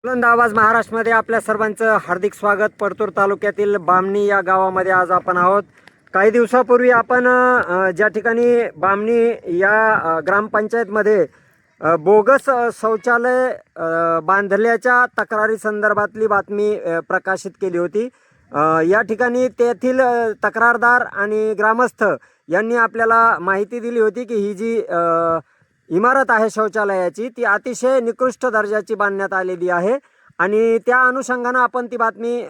बुलंद आवाज महाराष्ट्रामध्ये आपल्या सर्वांचं हार्दिक स्वागत। परतूर तालुक्यातील बामणी या गावामध्ये आज आपण आहोत। काही दिवसापूर्वी आपण ज्या ठिकाणी बामणी या ग्रामपंचायतमध्ये बोगस शौचालय बांधल्याच्या तक्रारी संदर्भातली बातमी प्रकाशित केली होती। या ठिकाणी तेथील तक्रारदार आणि ग्रामस्थ यांनी आपल्याला माहिती दिली होती की ही जी इमारत आहे शौचालयाची ती अतिशय निकृष्ट दर्जाची बांधण्यात आलेली आहे आणि त्या अनुषंगाने आपण ती बातमी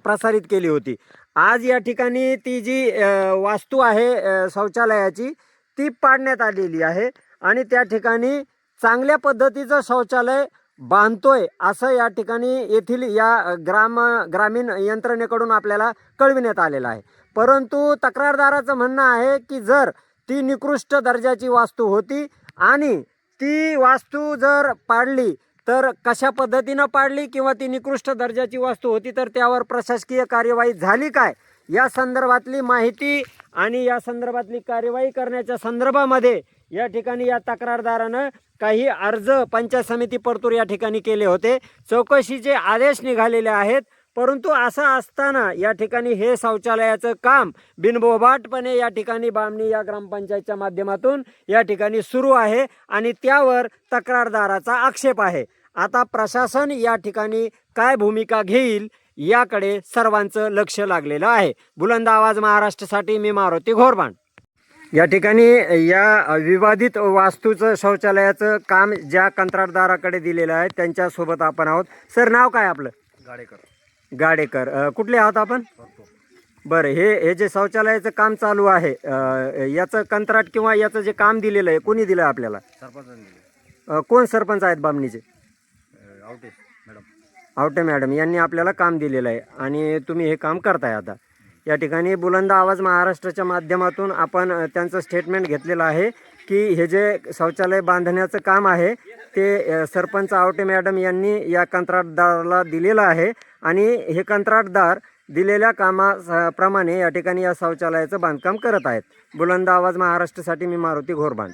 प्रसारित केली होती। आज या ठिकाणी ती जी वास्तू आहे शौचालयाची ती पाडण्यात आलेली आहे आणि त्या ठिकाणी चांगल्या पद्धतीचं शौचालय बांधतोय असं या ठिकाणी येथील या ग्रामीण यंत्रणेकडून आपल्याला कळविण्यात आलेलं आहे। परंतु तक्रारदाराचं म्हणणं आहे की जर ती निकृष्ट दर्जाची वास्तू होती आणि ती वास्तू जर पाडली तर कशा पद्धतीनं पाडली किंवा ती निकृष्ट दर्जाची वास्तू होती तर त्यावर प्रशासकीय कार्यवाही झाली काय या संदर्भातली माहिती आणि या संदर्भातली कार्यवाही करण्याच्या संदर्भामध्ये या ठिकाणी या तक्रारदारानं काही अर्ज पंचायत समिती परतूर या ठिकाणी केले होते। चौकशीचे आदेश निघालेले आहेत, परंतु असं असताना या ठिकाणी हे शौचालयाचं काम बिनबोभाटपणे या ठिकाणी बामणी या ग्रामपंचायतच्या माध्यमातून या ठिकाणी सुरू आहे आणि त्यावर तक्रारदाराचा आक्षेप आहे। आता प्रशासन या ठिकाणी काय भूमिका घेईल याकडे सर्वांचं लक्ष लागलेलं आहे। बुलंद आवाज महाराष्ट्रासाठी मी मारुती घोरबाण। या ठिकाणी या विवादित वास्तूचं शौचालयाचं काम ज्या कंत्राटदाराकडे दिलेलं आहे त्यांच्यासोबत आपण आहोत। सर, नाव काय आपलं? गाडेकर। कुठले आहात आपण? बरं, हे जे शौचालयाचं काम चालू आहे याचं कंत्राट किंवा याचं जे काम दिलेलं आहे कोणी दिलं आपल्याला? सरपंचाने दिले। कोण सरपंच आहेत बामणीचे? आवटे मॅडम। आवटे मॅडम यांनी आपल्याला काम दिलेलं आहे आणि तुम्ही हे काम करताय। आता या ठिकाणी बुलंद आवाज महाराष्ट्राच्या माध्यमातून आपण त्यांचं स्टेटमेंट घेतलेलं आहे की हे जे शौचालय बांधण्याचं काम आहे ते सरपंच आवटे मॅडम यांनी या कंत्राटदाराला दिलेलं आहे आणि हे कंत्राटदार दिलेल्या कामाप्रमाणे या ठिकाणी या शौचालयाचं बांधकाम करत आहेत। बुलंद आवाज महाराष्ट्रासाठी मी मारुती घोरबाण।